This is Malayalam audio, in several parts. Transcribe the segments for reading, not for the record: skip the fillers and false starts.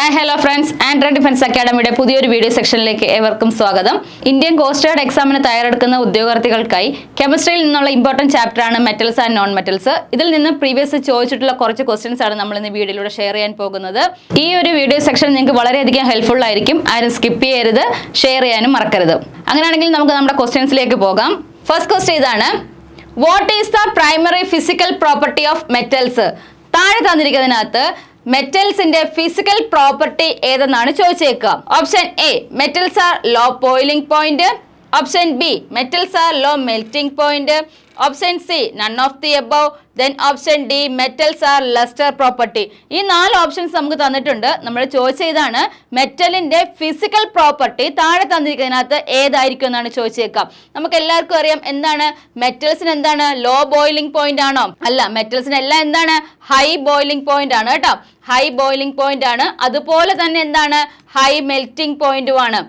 Hi hello friends, Android defence അക്കാഡമിയുടെ പുതിയൊരു വീഡിയോ സെക്ഷനിലേക്ക് ഏവർക്കും സ്വാഗതം. ഇന്ത്യൻ കോസ്റ്റ് ഗാർഡ് എക്സാമിന് തയ്യാറെടുക്കുന്ന ഉദ്യോഗാർത്ഥികൾക്കായി കെമിസ്ട്രിയിൽ നിന്നുള്ള ഇമ്പോർട്ടൻറ്റ് ചാപ്റ്ററാണ് മെറ്റൽസ് ആൻഡ് നോൺ മെറ്റൽസ്. ഇതിൽ നിന്ന് പ്രീവിയസ് ചോദിച്ചിട്ടുള്ള കുറച്ച് ക്വസ്റ്റ്യൻസ് ആണ് നമ്മൾ ഇന്ന് വീഡിയോയിലൂടെ ഷെയർ ചെയ്യാൻ പോകുന്നത്. ഈ ഒരു വീഡിയോ സെക്ഷൻ നിങ്ങൾക്ക് വളരെയധികം ഹെൽപ്ഫുൾ ആയിരിക്കും. ആരും സ്കിപ്പ് ചെയ്യരുത്, ഷെയർ ചെയ്യാനും മറക്കരുത്. അങ്ങനെയാണെങ്കിൽ നമുക്ക് നമ്മുടെ ക്വസ്റ്റ്യൻസിലേക്ക് പോകാം. ഫസ്റ്റ് ക്വസ്റ്റ്യൻ ഇതാണ്: what is the primary physical property of metals? താഴെ തന്നിരിക്കുന്നതിനകത്ത് മെറ്റൽസിന്റെ ഫിസിക്കൽ പ്രോപ്പർട്ടി ഏതെന്നാണ് ചോദിച്ചേക്കുക. Option A, metals are low boiling point. Option B, metals are low melting point. Option C, none of the above. Then option D, metals are lustre property. ഈ 4 ഓപ്ഷൻസ് നമുക്ക് തന്നിട്ടുണ്ട്. നമ്മൾ ചോദിച്ച ഇതാണ്, മെറ്റലിന്റെ ഫിസിക്കൽ പ്രോപ്പർട്ടി താഴെ തന്നിരിക്കുന്നതിനകത്ത് ഏതായിരിക്കും എന്നാണ് ചോദിച്ചേക്കാം. നമുക്ക് എല്ലാവർക്കും അറിയാം, എന്താണ് മെറ്റൽസിന് എന്താണ് ലോ ബോയിലിംഗ് പോയിന്റ് ആണോ? അല്ല, മെറ്റൽസിന് എല്ലാം എന്താണ് ഹൈ ബോയിലിംഗ് പോയിന്റ് ആണ് കേട്ടോ. ഹൈ ബോയിലിംഗ് പോയിന്റ് ആണ്. അതുപോലെ തന്നെ എന്താണ് ഹൈ മെൽറ്റിംഗ് പോയിന്റും ആണ്.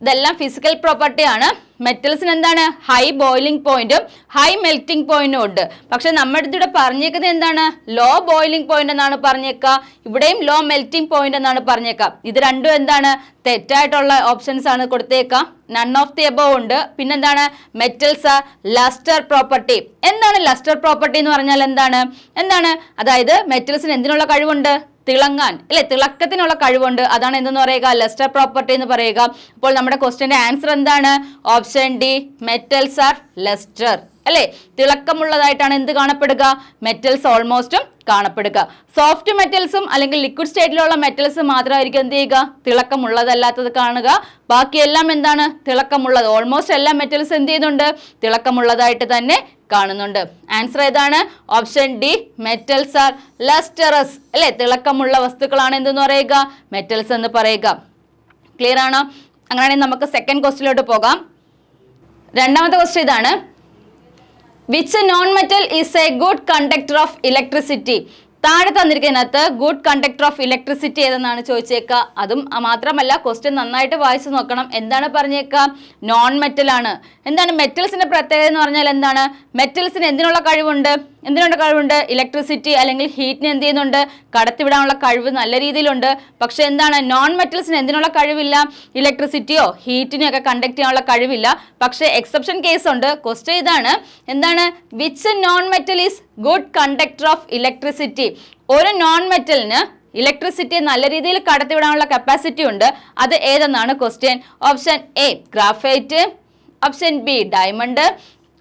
ഇതെല്ലാം ഫിസിക്കൽ പ്രോപ്പർട്ടി ആണ്. മെറ്റൽസിന് എന്താണ് ഹൈ ബോയിലിംഗ് പോയിന്റും ഹൈ മെൽറ്റിംഗ് പോയിന്റും ഉണ്ട്. പക്ഷെ നമ്മുടെ ഇവിടെ പറഞ്ഞേക്കുന്നത് എന്താണ് ലോ ബോയിലിംഗ് പോയിന്റ് എന്നാണ് പറഞ്ഞേക്കുക. ഇവിടെയും ലോ മെൽറ്റിംഗ് പോയിന്റ് എന്നാണ് പറഞ്ഞേക്കുക. ഇത് രണ്ടും എന്താണ് തെറ്റായിട്ടുള്ള ഓപ്ഷൻസ് ആണ് കൊടുത്തേക്കുക. നൺ ഓഫ് ദി എബവ് ഉണ്ട്. പിന്നെന്താണ് മെറ്റൽസ് ആർ ലസ്റ്റർ പ്രോപ്പർട്ടി. എന്താണ് ലസ്റ്റർ പ്രോപ്പർട്ടി എന്ന് പറഞ്ഞാൽ എന്താണ് അതായത് മെറ്റൽസിന് എന്തിനുള്ള കഴിവുണ്ട്? തിളങ്ങാൻ, അല്ലെ, തിളക്കത്തിനുള്ള കഴിവുണ്ട്. അതാണ് എന്തെന്ന് പറയുക, ലസ്റ്റർ പ്രോപ്പർട്ടി എന്ന് പറയുക. അപ്പോൾ നമ്മുടെ ക്വസ്റ്റ്യന്റെ ആൻസർ എന്താണ്? Option D, metals are lustre. അല്ലെ, തിളക്കമുള്ളതായിട്ടാണ് എന്ത് കാണപ്പെടുക? മെറ്റൽസ് ഓൾമോസ്റ്റും കാണപ്പെടുക. സോഫ്റ്റ് മെറ്റൽസും അല്ലെങ്കിൽ ലിക്വിഡ് സ്റ്റേറ്റിലുള്ള മെറ്റൽസ് മാത്രമായിരിക്കും എന്ത് ചെയ്യുക, തിളക്കമുള്ളതല്ലാത്തത് കാണുക. ബാക്കിയെല്ലാം എന്താണ് തിളക്കമുള്ളത്. ഓൾമോസ്റ്റ് എല്ലാ മെറ്റൽസ് എന്ത് ചെയ്യുന്നുണ്ട്? തിളക്കമുള്ളതായിട്ട് തന്നെ കാണുന്നുണ്ട്. ആൻസർ ഏതാണ്? Option D, metals are lustrous. അല്ലെ, തിളക്കമുള്ള വസ്തുക്കളാണ് എന്തെന്ന് പറയുക, മെറ്റൽസ് എന്ന് പറയുക. ക്ലിയർ ആണോ? അങ്ങനെയാണെങ്കിൽ നമുക്ക് സെക്കൻഡ് ക്വസ്റ്റ്യനിലോട്ട് പോകാം. രണ്ടാമത്തെ ക്വസ്റ്റ്യൻ ഇതാണ്: which non metal is A good conductor of electricity? താഴെ തന്നിരിക്കുന്നതിനകത്ത് ഗുഡ് കണ്ടക്ടർ ഓഫ് ഇലക്ട്രിസിറ്റി ഏതെന്നാണ് ചോദിച്ചേക്കുക. അതും മാത്രമല്ല, ക്വസ്റ്റ്യൻ നന്നായിട്ട് വായിച്ചു നോക്കണം. എന്താണ് പറഞ്ഞേക്കുക? നോൺ മെറ്റൽ ആണ്. എന്താണ് മെറ്റൽസിന്റെ പ്രത്യേകത എന്ന് പറഞ്ഞാൽ എന്താണ്? മെറ്റൽസിന് എന്തിനുള്ള കഴിവുണ്ട്? ഇലക്ട്രിസിറ്റി അല്ലെങ്കിൽ ഹീറ്റിന് എന്ത് ചെയ്യുന്നുണ്ട്? കടത്തിവിടാനുള്ള കഴിവ് നല്ല രീതിയിലുണ്ട്. പക്ഷെ എന്താണ് നോൺ മെറ്റൽസിന് എന്തിനുള്ള കഴിവില്ല? ഇലക്ട്രിസിറ്റിയോ ഹീറ്റിനെയോ ഒക്കെ കണ്ടക്ട് ചെയ്യാനുള്ള കഴിവില്ല. പക്ഷെ എക്സെപ്ഷൻ കേസ് ഉണ്ട്. ക്വസ്റ്റ്യൻ ഇതാണ്, എന്താണ് which non metal is good conductor of electricity? ഒരു നോൺ മെറ്റലിന് ഇലക്ട്രിസിറ്റിയെ നല്ല രീതിയിൽ കടത്തിവിടാനുള്ള കപ്പാസിറ്റി ഉണ്ട്. അത് ഏതെന്നാണ് question. Option A, graphite. Option B, diamond.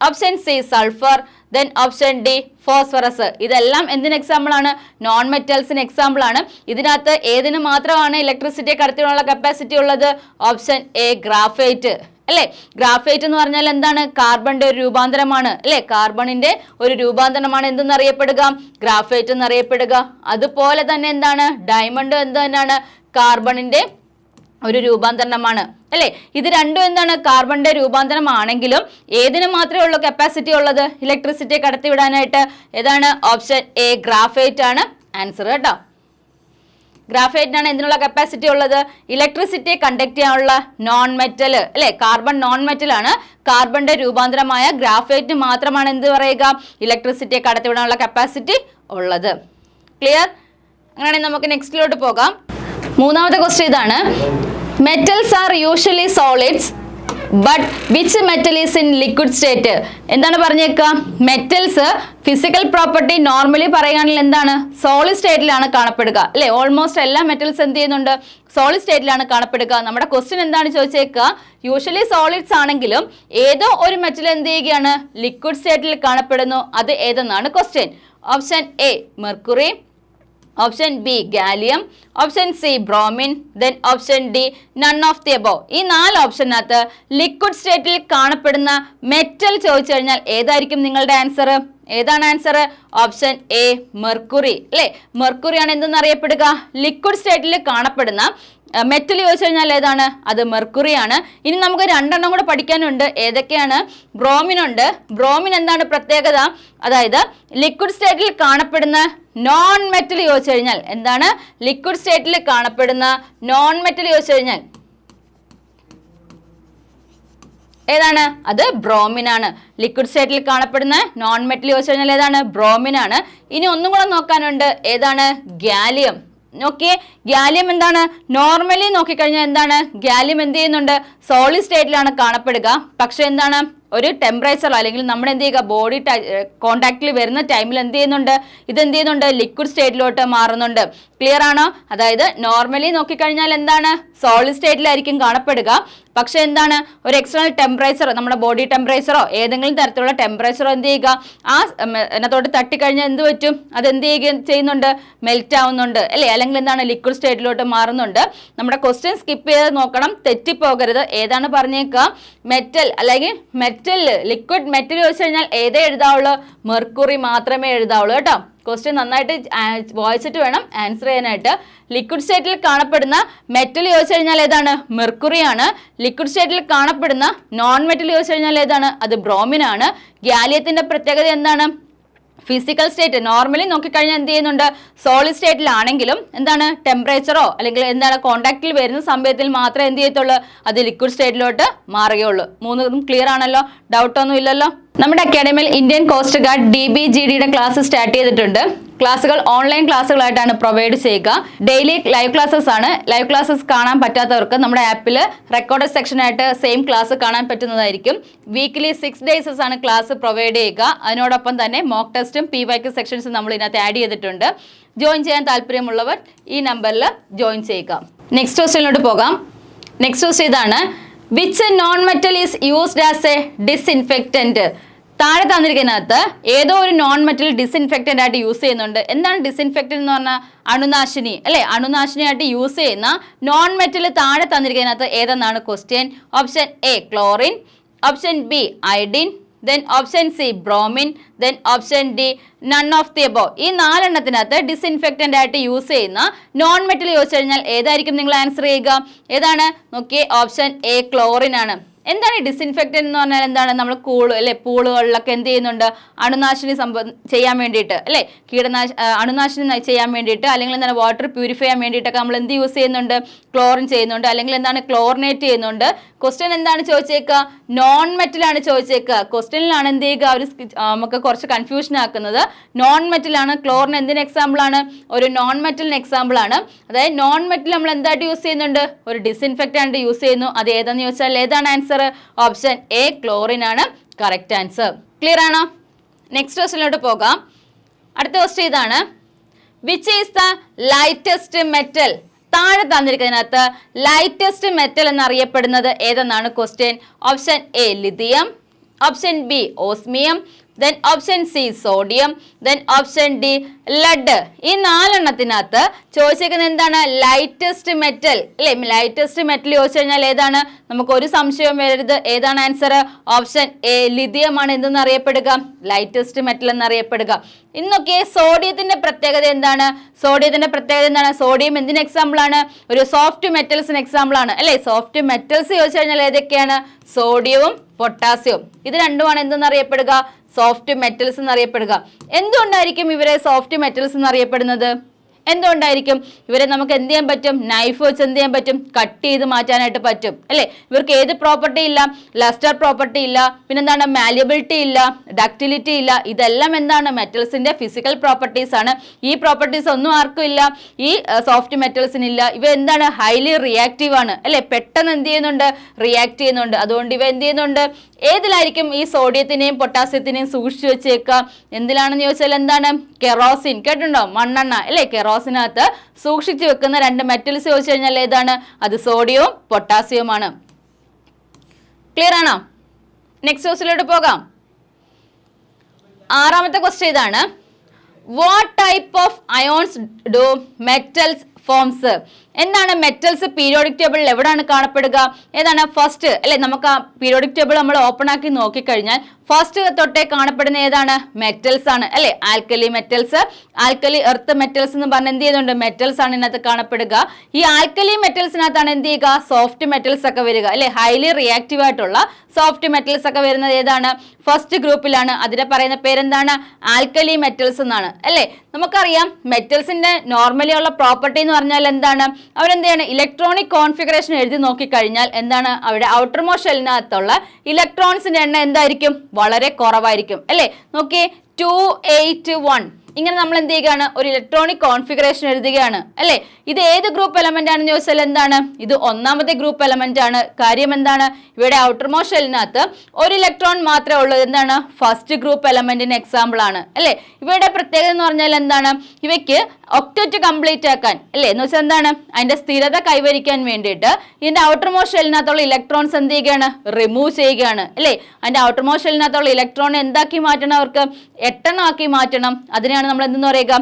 Option C, sulphur. Then option D, phosphorus. ഇതെല്ലാം എന്തിന് എക്സാമ്പിൾ ആണ്? നോൺ മെറ്റൽസിന് എക്സാമ്പിൾ ആണ്. ഇതിനകത്ത് ഏതിന് മാത്രമാണ് ഇലക്ട്രിസിറ്റിയെ കടത്തിവിടാനുള്ള കപ്പാസിറ്റി ഉള്ളത്? Option A, graphite. അല്ലെ, ഗ്രാഫൈറ്റ് എന്ന് പറഞ്ഞാൽ എന്താണ്? കാർബണിന്റെ ഒരു രൂപാന്തരമാണ്. അല്ലെ, കാർബണിന്റെ ഒരു രൂപാന്തരമാണ് എന്തെന്നറിയപ്പെടുക? ഗ്രാഫൈറ്റ് എന്നറിയപ്പെടുക. അതുപോലെ തന്നെ എന്താണ് ഡയമണ്ട് എന്താണ്? കാർബണിന്റെ ഒരു രൂപാന്തരമാണ്. അല്ലെ, ഇത് രണ്ടും എന്താണ് കാർബണിന്റെ രൂപാന്തരമാണെങ്കിലും ഏതിന് മാത്രമേ ഉള്ളൂ കപ്പാസിറ്റി ഉള്ളത്? ഇലക്ട്രിസിറ്റിയെ കടത്തിവിടാനായിട്ട്. ഏതാണ്? ഓപ്ഷൻ എ, ഗ്രാഫൈറ്റ് ആണ് ആൻസർ കേട്ടോ. ഗ്രാഫൈറ്റിനാണ് എന്തിനുള്ള കപ്പാസിറ്റി ഉള്ളത്? ഇലക്ട്രിസിറ്റിയെ കണ്ടക്ട് ചെയ്യാനുള്ള നോൺ മെറ്റൽ. അല്ലെ, കാർബൺ നോൺ മെറ്റൽ ആണ്. കാർബണിന്റെ രൂപാന്തരമായ ഗ്രാഫൈറ്റിന് മാത്രമാണ് എന്ത് പറയുക, ഇലക്ട്രിസിറ്റിയെ കടത്തിവിടാനുള്ള കപ്പാസിറ്റി ഉള്ളത്. ക്ലിയർ? അങ്ങനെയാണെങ്കിൽ നമുക്ക് നെക്സ്റ്റിലോട്ട് പോകാം. മൂന്നാമത്തെ ക്വസ്റ്റ്യൻ ഇതാണ്: metals are usually solids but which metal is in liquid state? എന്താണ് പറഞ്ഞേക്കുക? മെറ്റൽസ് ഫിസിക്കൽ പ്രോപ്പർട്ടി നോർമലി പറയുകയാണെങ്കിൽ എന്താണ് സോളിഡ് സ്റ്റേറ്റിലാണ് കാണപ്പെടുക. അല്ലെ, ഓൾമോസ്റ്റ് എല്ലാ മെറ്റൽസ് എന്ത് ചെയ്യുന്നുണ്ട്? സോളിഡ് സ്റ്റേറ്റിലാണ് കാണപ്പെടുക. നമ്മുടെ ക്വസ്റ്റ്യൻ എന്താണ് ചോദിച്ചേക്കുക? യൂഷ്വലി സോളിഡ്സ് ആണെങ്കിലും ഏതോ ഒരു മെറ്റൽ എന്ത് ചെയ്യുകയാണ്? ലിക്വിഡ് സ്റ്റേറ്റിൽ കാണപ്പെടുന്നു. അത് ഏതെന്നാണ് question. Option A, mercury. Option B, gallium. Option C, bromine. Then option D, none of the above. ഈ 4 ഓപ്ഷനകത്ത് ലിക്വിഡ് സ്റ്റേറ്റിൽ കാണപ്പെടുന്ന മെറ്റൽ ചോദിച്ചു കഴിഞ്ഞാൽ ഏതായിരിക്കും നിങ്ങളുടെ ആൻസർ? ഏതാണ് ആൻസർ? Option A, mercury. അല്ലെ, മെർക്കുറിയാണ് എന്തെന്നറിയപ്പെടുക? ലിക്വിഡ് സ്റ്റേറ്റിൽ കാണപ്പെടുന്ന മെറ്റൽ ചോദിച്ചു കഴിഞ്ഞാൽ ഏതാണ്? അത് മെർക്കുറി ആണ്. ഇനി നമുക്ക് 2 എണ്ണം കൂടെ പഠിക്കാനുണ്ട്. ഏതൊക്കെയാണ്? ബ്രോമിൻ ഉണ്ട്. ബ്രോമിൻ എന്താണ് പ്രത്യേകത? അതായത് ലിക്വിഡ് സ്റ്റേറ്റിൽ കാണപ്പെടുന്ന നോൺ മെറ്റൽ ചോദിച്ചു കഴിഞ്ഞാൽ എന്താണ്? ലിക്വിഡ് സ്റ്റേറ്റിൽ കാണപ്പെടുന്ന നോൺ മെറ്റൽ ചോദിച്ചു കഴിഞ്ഞാൽ ഏതാണ്? അത് ബ്രോമിൻ ആണ്. ലിക്വിഡ് സ്റ്റേറ്റിൽ കാണപ്പെടുന്ന നോൺ മെറ്റൽ ചോദിച്ചു കഴിഞ്ഞാൽ ഏതാണ്? ബ്രോമിൻ ആണ്. ഇനി ഒന്നും കൂടെ നോക്കാനുണ്ട്. ഏതാണ്? ഗാലിയം. നോക്കിയേ, ഗാലിയം എന്താണ്? നോർമലി നോക്കിക്കഴിഞ്ഞാൽ എന്താണ്? ഗാലിയം എന്ത് ചെയ്യുന്നുണ്ട്? സോളിഡ് സ്റ്റേറ്റിലാണ് കാണപ്പെടുക. പക്ഷെ എന്താണ്? ഒരു ടെമ്പറേച്ചർ അല്ലെങ്കിൽ നമ്മൾ എന്ത് ചെയ്യുക, ബോഡി കോണ്ടാക്റ്റിൽ വരുന്ന ടൈമിൽ എന്ത് ചെയ്യുന്നുണ്ട്? ഇതെന്ത് ചെയ്യുന്നുണ്ട്? ലിക്വിഡ് സ്റ്റേറ്റിലോട്ട് മാറുന്നുണ്ട്. ക്ലിയർ ആണോ? അതായത് നോർമലി നോക്കിക്കഴിഞ്ഞാൽ എന്താണ്? സോളിഡ് സ്റ്റേറ്റിലായിരിക്കും കാണപ്പെടുക. പക്ഷെ എന്താണ്? ഒരു എക്സ്റ്റേണൽ ടെമ്പറേച്ചർ, നമ്മുടെ ബോഡി ടെമ്പറേച്ചറോ ഏതെങ്കിലും തരത്തിലുള്ള ടെമ്പറേച്ചറോ എന്ത് ചെയ്യുക, ആ അതിനകത്തോട്ട് തട്ടിക്കഴിഞ്ഞാൽ എന്ത് പറ്റും? അത് എന്ത് ചെയ്യുന്നുണ്ട്? മെൽറ്റ് ആവുന്നുണ്ട് അല്ലേ? അല്ലെങ്കിൽ എന്താണ്? ലിക്വിഡ് സ്റ്റേറ്റിലോട്ട് മാറുന്നുണ്ട്. നമ്മുടെ ക്വസ്റ്റ്യൻ സ്കിപ്പ് ചെയ്ത് നോക്കണം, തെറ്റിപ്പോകരുത്. ഏതാണ് പറഞ്ഞേക്കുക? മെറ്റൽ അല്ലെങ്കിൽ ലിക്വിഡ് മെറ്റൽ ചോദിച്ചു കഴിഞ്ഞാൽ ഏതേ എഴുതാവുള്ളൂ? മെർക്കുറി മാത്രമേ എഴുതാവുള്ളൂ കേട്ടോ. ക്വസ്റ്റ്യൻ നന്നായിട്ട് വായിച്ചിട്ട് വേണം ആൻസർ ചെയ്യാനായിട്ട്. ലിക്വിഡ് സ്റ്റേറ്റിൽ കാണപ്പെടുന്ന മെറ്റൽ ചോദിച്ചു കഴിഞ്ഞാൽ ഏതാണ്? മെർക്കുറി ആണ്. ലിക്വിഡ് സ്റ്റേറ്റിൽ കാണപ്പെടുന്ന നോൺ മെറ്റൽ ചോദിച്ചു കഴിഞ്ഞാൽ ഏതാണ്? അത് ബ്രോമിൻ ആണ്. ഗാലിയത്തിന്റെ പ്രത്യേകത എന്താണ്? ഫിസിക്കൽ സ്റ്റേറ്റ് നോർമലി നോക്കിക്കഴിഞ്ഞാൽ എന്ത് ചെയ്യുന്നുണ്ട്? സോളിഡ് സ്റ്റേറ്റിലാണെങ്കിലും എന്താണ്? ടെമ്പറേച്ചറോ അല്ലെങ്കിൽ എന്താണ് കോണ്ടാക്റ്റിൽ വരുന്ന സമയത്തിൽ മാത്രമേ എന്ത് ചെയ്യത്തുള്ളൂ? അത് ലിക്വിഡ് സ്റ്റേറ്റിലോട്ട് മാറുകയുള്ളൂ. മൂന്നും ക്ലിയർ ആണല്ലോ? ഡൗട്ടൊന്നും ഇല്ലല്ലോ? നമ്മുടെ അക്കാഡമിയിൽ ഇന്ത്യൻ കോസ്റ്റ് ഗാർഡ് DBGDയുടെ ക്ലാസ് സ്റ്റാർട്ട് ചെയ്തിട്ടുണ്ട്. ക്ലാസ്സുകൾ ഓൺലൈൻ ക്ലാസ്സുകളായിട്ടാണ് പ്രൊവൈഡ് ചെയ്യുക. Daily live classes live. ലൈവ് ക്ലാസ്സസ് കാണാൻ പറ്റാത്തവർക്ക് നമ്മുടെ ആപ്പിൽ റെക്കോർഡഡ് സെക്ഷനായിട്ട് സെയിം ക്ലാസ് കാണാൻ പറ്റുന്നതായിരിക്കും. വീക്കിലി 6 days ആണ് ക്ലാസ് പ്രൊവൈഡ് ചെയ്യുക. അതിനോടൊപ്പം തന്നെ മോക്ക് ടെസ്റ്റും PYQ സെക്ഷൻസും നമ്മൾ ഇതിനകത്ത് ആഡ് ചെയ്തിട്ടുണ്ട്. ജോയിൻ ചെയ്യാൻ താല്പര്യമുള്ളവർ ഈ നമ്പറിൽ ജോയിൻ ചെയ്യുക. നെക്സ്റ്റ് ക്വസ്റ്റ്യനിലോട്ട് പോകാം. നെക്സ്റ്റ് ക്വസ്റ്റ്യൻ ഇതാണ്: which non metal is used as a disinfectant? താഴെ തന്നിരിക്കുന്നതിനകത്ത് ഏതോ ഒരു നോൺ മെറ്റൽ ഡിസ്ഇൻഫെക്റ്റന്റ് ആയിട്ട് യൂസ് ചെയ്യുന്നുണ്ട്. എന്താണ് ഡിസ്ഇൻഫെക്റ്റന്റ് എന്ന് പറഞ്ഞാൽ? അണുനാശിനി അല്ലെ? അണുനാശിനിയായിട്ട് യൂസ് ചെയ്യുന്ന നോൺ മെറ്റൽ താഴെ തന്നിരിക്കുന്നതിനകത്ത് ഏതെന്നാണ് question. Option A chlorine, option B iodine, then option C bromine, then option D none of the above. ഈ 4 എണ്ണത്തിനകത്ത് ഡിസ്ഇൻഫെക്റ്റന്റ് ആയിട്ട് യൂസ് ചെയ്യുന്ന നോൺ മെറ്റൽ ചോദിച്ചു കഴിഞ്ഞാൽ ഏതായിരിക്കും നിങ്ങൾ ആൻസർ ചെയ്യുക? ഏതാണ്? നോക്കിയേ, ഓപ്ഷൻ എ ക്ലോറിൻ ആണ്. എന്താണ് ഈ ഡിസ്ഇൻഫെക്റ്റന്റ് എന്ന് പറഞ്ഞാൽ? എന്താണ്? നമ്മൾ പൂളുകളിലൊക്കെ എന്ത് ചെയ്യുന്നുണ്ട്? അണുനാശിനി ചെയ്യാൻ വേണ്ടിയിട്ട് അല്ലേ? അണുനാശിനി ചെയ്യാൻ വേണ്ടിയിട്ട്, അല്ലെങ്കിൽ എന്താണ് വാട്ടർ പ്യൂരിഫൈ ചെയ്യാൻ വേണ്ടിയിട്ടൊക്കെ നമ്മൾ എന്ത് യൂസ് ചെയ്യുന്നുണ്ട്? ക്ലോറിൻ ചെയ്യുന്നുണ്ട്, അല്ലെങ്കിൽ എന്താണ് ക്ലോറിനേറ്റ് ചെയ്യുന്നുണ്ട്. ക്വസ്റ്റ്യൻ എന്താണ് ചോദിച്ചേക്കുക? നോൺ മെറ്റലാണ് ചോദിച്ചേക്കുക. ക്വസ്റ്റ്യനിലാണ് എന്ത് ചെയ്യുക? അവർ നമുക്ക് കുറച്ച് കൺഫ്യൂഷൻ ആക്കുന്നത്. നോൺ മെറ്റലാണ്. ക്ലോറിൻ എന്തിന് എക്സാമ്പിൾ ആണ്? ഒരു നോൺ മെറ്റലിന് എക്സാമ്പിൾ ആണ്. അതായത് നോൺ മെറ്റൽ നമ്മൾ എന്തായിട്ട് യൂസ് ചെയ്യുന്നുണ്ട്? ഒരു ഡിസ്ഇൻഫെക്റ്റന്റ് യൂസ് ചെയ്യുന്നു. അത് ഏതാണെന്ന് ചോദിച്ചാൽ ഏതാണ് ആൻസർ? ഓപ്ഷൻ എ ക്ലോറിൻ ആണ് കറക്റ്റ് ആൻസർ. ക്ലിയർ ആണോ? നെക്സ്റ്റ് ക്വസ്റ്റ്യനിലോട്ട് പോകാം. അടുത്ത ക്വസ്റ്റ്യൻ ഇതാണ്: which is the lightest metal? താഴെ തന്നിരിക്കുന്നതിനകത്ത് ലൈറ്റസ്റ്റ് മെറ്റൽ എന്നറിയപ്പെടുന്നത് ഏതെന്നാണ് question. Option A lithium, option B osmium, then option C sodium, then option D lead. ഈ 4 എണ്ണത്തിനകത്ത് ചോദിച്ചേക്കുന്നത് എന്താണ്? ലൈറ്റസ്റ്റ് മെറ്റൽ അല്ലേ? ലൈറ്റസ്റ്റ് മെറ്റൽ ചോദിച്ചു കഴിഞ്ഞാൽ ഏതാണ്? നമുക്ക് ഒരു സംശയവും വരരുത്. ഏതാണ് ആൻസർ? ഓപ്ഷൻ എ ലിഥിയം ആണ് എന്തെന്ന് അറിയപ്പെടുക? Lightest metal എന്നറിയപ്പെടുക. ഇന്നൊക്കെ സോഡിയത്തിന്റെ പ്രത്യേകത എന്താണ്? സോഡിയത്തിന്റെ പ്രത്യേകത എന്താണ്? സോഡിയം എന്തിന് എക്സാമ്പിൾ ആണ്? ഒരു സോഫ്റ്റ് മെറ്റൽസിന് എക്സാമ്പിൾ ആണ് അല്ലേ? സോഫ്റ്റ് മെറ്റൽസ് ചോദിച്ചു കഴിഞ്ഞാൽ ഏതൊക്കെയാണ്? സോഡിയവും പൊട്ടാസ്യവും. ഇത് രണ്ടുമാണ് എന്തെന്നറിയപ്പെടുക? Soft metals എന്നറിയപ്പെടുക. എന്തുകൊണ്ടായിരിക്കും ഇവരെ സോഫ്റ്റ് മെറ്റൽസ് എന്നറിയപ്പെടുന്നത്? എന്തുകൊണ്ടായിരിക്കും? ഇവരെ നമുക്ക് എന്ത് ചെയ്യാൻ പറ്റും? നൈഫ് വെച്ച് എന്ത് ചെയ്യാൻ പറ്റും? കട്ട് ചെയ്ത് മാറ്റാനായിട്ട് പറ്റും അല്ലേ? ഇവർക്ക് ഏത് പ്രോപ്പർട്ടി ഇല്ല? ലസ്റ്റർ പ്രോപ്പർട്ടി ഇല്ല, പിന്നെന്താണ്? മാലിയബിലിറ്റി ഇല്ല, ഡക്റ്റിലിറ്റി ഇല്ല. ഇതെല്ലാം എന്താണ്? മെറ്റൽസിന്റെ ഫിസിക്കൽ പ്രോപ്പർട്ടീസ് ആണ്. ഈ പ്രോപ്പർട്ടീസ് ഒന്നും ആർക്കും ഇല്ല, ഈ സോഫ്റ്റ് മെറ്റൽസിന് ഇല്ല. ഇവ എന്താണ്? ഹൈലി റിയാക്റ്റീവ് ആണ് അല്ലെ? പെട്ടെന്ന് എന്ത് ചെയ്യുന്നുണ്ട്? റിയാക്ട് ചെയ്യുന്നുണ്ട്. അതുകൊണ്ട് ഇവ എന്ത് ചെയ്യുന്നുണ്ട്? ഏതിലായിരിക്കും ഈ സോഡിയത്തിനെയും പൊട്ടാസ്യത്തിനെയും സൂക്ഷിച്ചു വെച്ചേക്കുക? എന്തിലാണെന്ന് ചോദിച്ചാൽ എന്താണ്? കെറോസിൻ. കേട്ടിട്ടുണ്ടോ? മണ്ണെണ്ണ അല്ലേ? കെറോസിനകത്ത് സൂക്ഷിച്ചു വെക്കുന്ന 2 മെറ്റൽസ് ചോദിച്ചു കഴിഞ്ഞാൽ ഏതാണ്? അത് സോഡിയവും പൊട്ടാസ്യവുമാണ്. ക്ലിയർ ആണോ? നെക്സ്റ്റ് ക്വസ്റ്റ്യനിലോട്ട് പോകാം. 6ാമത്തെ ക്വസ്റ്റ്യൻ ഇതാണ്: what type of ions do metals forms? എന്താണ് മെറ്റൽസ് പീരിയോഡിക് ടേബിളിൽ എവിടെയാണ് കാണപ്പെടുക? ഏതാണ്? ഫസ്റ്റ് അല്ലെ? നമുക്ക് ആ പീരിയോഡിക് ടേബിൾ നമ്മൾ ഓപ്പൺ ആക്കി നോക്കിക്കഴിഞ്ഞാൽ ഫസ്റ്റ് തൊട്ടേ കാണപ്പെടുന്ന ഏതാണ്? മെറ്റൽസ് ആണ് അല്ലെ? Alkali metals, alkali earth metals എന്ന് പറഞ്ഞ എന്ത് ചെയ്യുന്നുണ്ട്? മെറ്റൽസ് ആണ് ഇതിനകത്ത് കാണപ്പെടുക. ഈ ആൽക്കലി മെറ്റൽസിനകത്താണ് എന്ത് ചെയ്യുക? സോഫ്റ്റ് മെറ്റൽസ് ഒക്കെ വരിക അല്ലെ? ഹൈലി റിയാക്റ്റീവ് ആയിട്ടുള്ള സോഫ്റ്റ് മെറ്റൽസ് ഒക്കെ വരുന്നത് ഏതാണ്? ഫസ്റ്റ് ഗ്രൂപ്പിലാണ്. അതിനെ പറയുന്ന പേരെന്താണ്? ആൽക്കലി മെറ്റൽസ് എന്നാണ് അല്ലെ? നമുക്കറിയാം മെറ്റൽസിന്റെ നോർമലി ഉള്ള പ്രോപ്പർട്ടി എന്ന് പറഞ്ഞാൽ എന്താണ്? അവരെന്താണ്? ഇലക്ട്രോണിക് കോൺഫിഗറേഷൻ എഴുതി നോക്കിക്കഴിഞ്ഞാൽ എന്താണ്? അവിടെ ഔട്ടർ മോസ്റ്റ് ഷെല്ലിനകത്തുള്ള ഇലക്ട്രോൺസിന്റെ എണ്ണം എന്തായിരിക്കും? വളരെ കുറവായിരിക്കും അല്ലെ? നോക്കിയേ, 281 ഇങ്ങനെ നമ്മൾ എന്ത് ചെയ്യുകയാണ്, ഒരു ഇലക്ട്രോണിക് കോൺഫിഗറേഷൻ എഴുതുകയാണ് അല്ലേ. ഇത് ഏത് ഗ്രൂപ്പ് എലമെന്റ് ആണെന്ന് ചോദിച്ചാൽ എന്താണ്, ഇത് ഒന്നാമത്തെ ഗ്രൂപ്പ് എലമെന്റ് ആണ്. കാര്യം എന്താണ്, ഇവിടെ ഔട്ടർ മോസ്റ്റ് ഷെല്ലിനകത്ത് ഒരു ഇലക്ട്രോൺ മാത്രമേ ഉള്ളൂ. എന്താണ്, ഫസ്റ്റ് ഗ്രൂപ്പ് എലമെന്റിന് എക്സാമ്പിൾ ആണ് അല്ലേ. ഇവയുടെ പ്രത്യേകത എന്ന് പറഞ്ഞാൽ എന്താണ്, ഇവയ്ക്ക് ഒക്ടറ്റ് കംപ്ലീറ്റ് ആക്കാൻ അല്ലേ, എന്ന് വെച്ചാൽ എന്താണ്, അതിന്റെ സ്ഥിരത കൈവരിക്കാൻ വേണ്ടിയിട്ട് ഇതിന്റെ ഔട്ടർ മോസ്റ്റ് ഷെല്ലിനകത്തുള്ള ഇലക്ട്രോൺസ് എന്ത് ചെയ്യുകയാണ്, റിമൂവ് ചെയ്യുകയാണ് അല്ലേ. അതിന്റെ ഔട്ടർ മോസ്റ്റ് ഷെല്ലിനകത്തുള്ള ഇലക്ട്രോൺ എന്താക്കി മാറ്റണം, അവർക്ക് 8 എണ്ണം ആക്കി മാറ്റണം. അതിനെയാണ് നമ്മൾ എന്തെന്ന് പറയുക,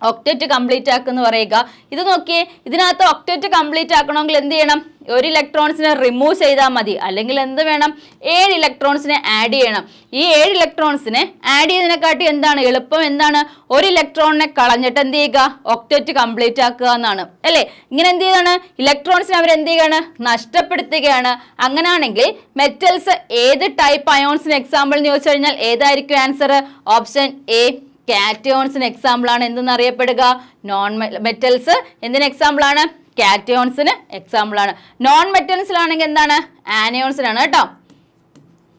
ഒക്ടറ്റ് കംപ്ലീറ്റ് ആക്കുന്ന പറയുക. ഇത് നോക്കിയേ, ഇതിനകത്ത് ഒക്ടറ്റ് കംപ്ലീറ്റ് ആക്കണമെങ്കിൽ എന്ത് ചെയ്യണം, ഒരു ഇലക്ട്രോൺസിനെ റിമൂവ് ചെയ്താൽ മതി. അല്ലെങ്കിൽ എന്ത് വേണം, 7 ഇലക്ട്രോൺസിനെ ആഡ് ചെയ്യണം. ഈ 7 ഇലക്ട്രോൺസിനെ ആഡ് ചെയ്തതിനെക്കാട്ടി എന്താണ് എളുപ്പം, എന്താണ്, ഒരു ഇലക്ട്രോണിനെ കളഞ്ഞിട്ട് എന്ത് ചെയ്യുക, ഒക്ടറ്റ് കംപ്ലീറ്റ് ആക്കുക എന്നാണ് അല്ലേ. ഇങ്ങനെ എന്ത് ചെയ്താണ്, ഇലക്ട്രോൺസിനെ അവർ എന്ത് ചെയ്യുകയാണ്, നഷ്ടപ്പെടുത്തുകയാണ്. അങ്ങനെയാണെങ്കിൽ മെറ്റൽസ് ഏത് ടൈപ്പ് അയോൺസിന് എക്സാമ്പിൾ എന്ന് ചോദിച്ചു കഴിഞ്ഞാൽ ഏതായിരിക്കും ആൻസർ, ഓപ്ഷൻ എ കാറ്റയോൺസിന് എക്സാമ്പിൾ ആണ്. എന്തെന്ന് അറിയപ്പെടുക, നോൺ മെറ്റൽസ് എന്തിന് എക്സാമ്പിൾ ആണ്, കാറ്റയോൺസിന് എക്സാമ്പിൾ ആണ്. നോൺ മെറ്റൽസിലാണെങ്കിൽ എന്താണ്, ആനയോൺസിനാണ് കേട്ടോ.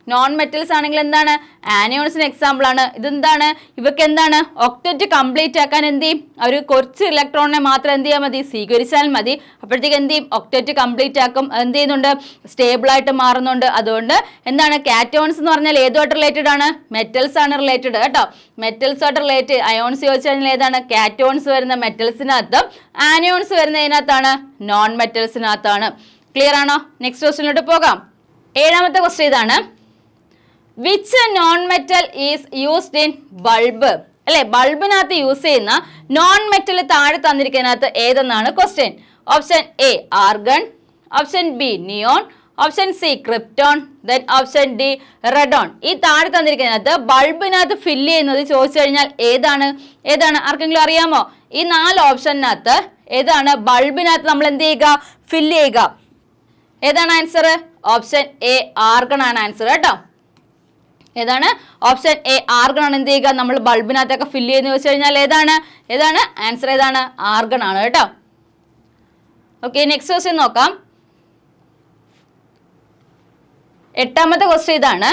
നോൺ മെറ്റൽസ് ആണെങ്കിൽ എന്താണ്, ആനയോൺസിന് എക്സാമ്പിൾ ആണ്. ഇതെന്താണ്, ഇവർക്ക് എന്താണ്, ഒക്ടറ്റ് കംപ്ലീറ്റ് ആക്കാൻ എന്ത് ചെയ്യും, അവർ കുറച്ച് ഇലക്ട്രോണിനെ മാത്രം എന്ത് ചെയ്യാൻ മതി, സ്വീകരിച്ചാൽ മതി. അപ്പോഴത്തേക്ക് എന്ത് ചെയ്യും, ഒക്ടറ്റ് കംപ്ലീറ്റ് ആക്കും. എന്ത് ചെയ്യുന്നുണ്ട്, സ്റ്റേബിൾ ആയിട്ട് മാറുന്നുണ്ട്. അതുകൊണ്ട് എന്താണ്, കാറ്റയോൺസ് എന്ന് പറഞ്ഞാൽ ഏതുമായിട്ട് റിലേറ്റഡ് ആണ്, മെറ്റൽസ് ആണ് റിലേറ്റഡ് കേട്ടോ. മെറ്റൽസ് ആയിട്ട് റിലേറ്റഡ്. അയോൺസ് ചോദിച്ചു കഴിഞ്ഞാൽ ഏതാണ്, കാറ്റയോൺസ് വരുന്ന മെറ്റൽസിനകത്ത്, ആനയോൺസ് വരുന്ന ഇതിനകത്താണ്, നോൺ മെറ്റൽസിനകത്താണ്. ക്ലിയർ ആണോ? നെക്സ്റ്റ് ക്വസ്റ്റ്യനിലോട്ട് പോകാം. 7ാമത്തെ ക്വസ്റ്റ്യൻ ഇതാണ്, which non metal is used in bulb അല്ലെ. ബൾബിനകത്ത് യൂസ് ചെയ്യുന്ന നോൺ മെറ്റൽ താഴെ തന്നിരിക്കുന്നതിനകത്ത് ഏതെന്നാണ് question. Option A argon, option B neon, option C krypton, then option D radon. ഈ താഴെ തന്നിരിക്കുന്നതിനകത്ത് ബൾബിനകത്ത് ഫില്ല് ചെയ്യുന്നത് ചോദിച്ചു കഴിഞ്ഞാൽ ഏതാണ്, ആർക്കെങ്കിലും അറിയാമോ? ഈ 4 ഓപ്ഷനകത്ത് ഏതാണ് ബൾബിനകത്ത് നമ്മൾ എന്ത് ചെയ്യുക, ഫില്ല് ചെയ്യുക? ഏതാണ് ആൻസർ? ഓപ്ഷൻ എ ആർഗൺ ആണ് ആൻസർ കേട്ടോ. ഏതാണ്? ഓപ്ഷൻ എ ആർഗൺ ആണ് എന്ത് ചെയ്യുക, നമ്മൾ ബൾബിനകത്തൊക്കെ ഫില്ല് ചെയ്യുന്ന ചോദിച്ചു കഴിഞ്ഞാൽ ഏതാണ് ആൻസർ, ഏതാണ്? ആർഗൺ ആണ് കേട്ടോ. ഓക്കെ, നെക്സ്റ്റ് ക്വസ്റ്റ്യൻ നോക്കാം. 8ാമത്തെ ക്വസ്റ്റ്യൻ ഇതാണ്,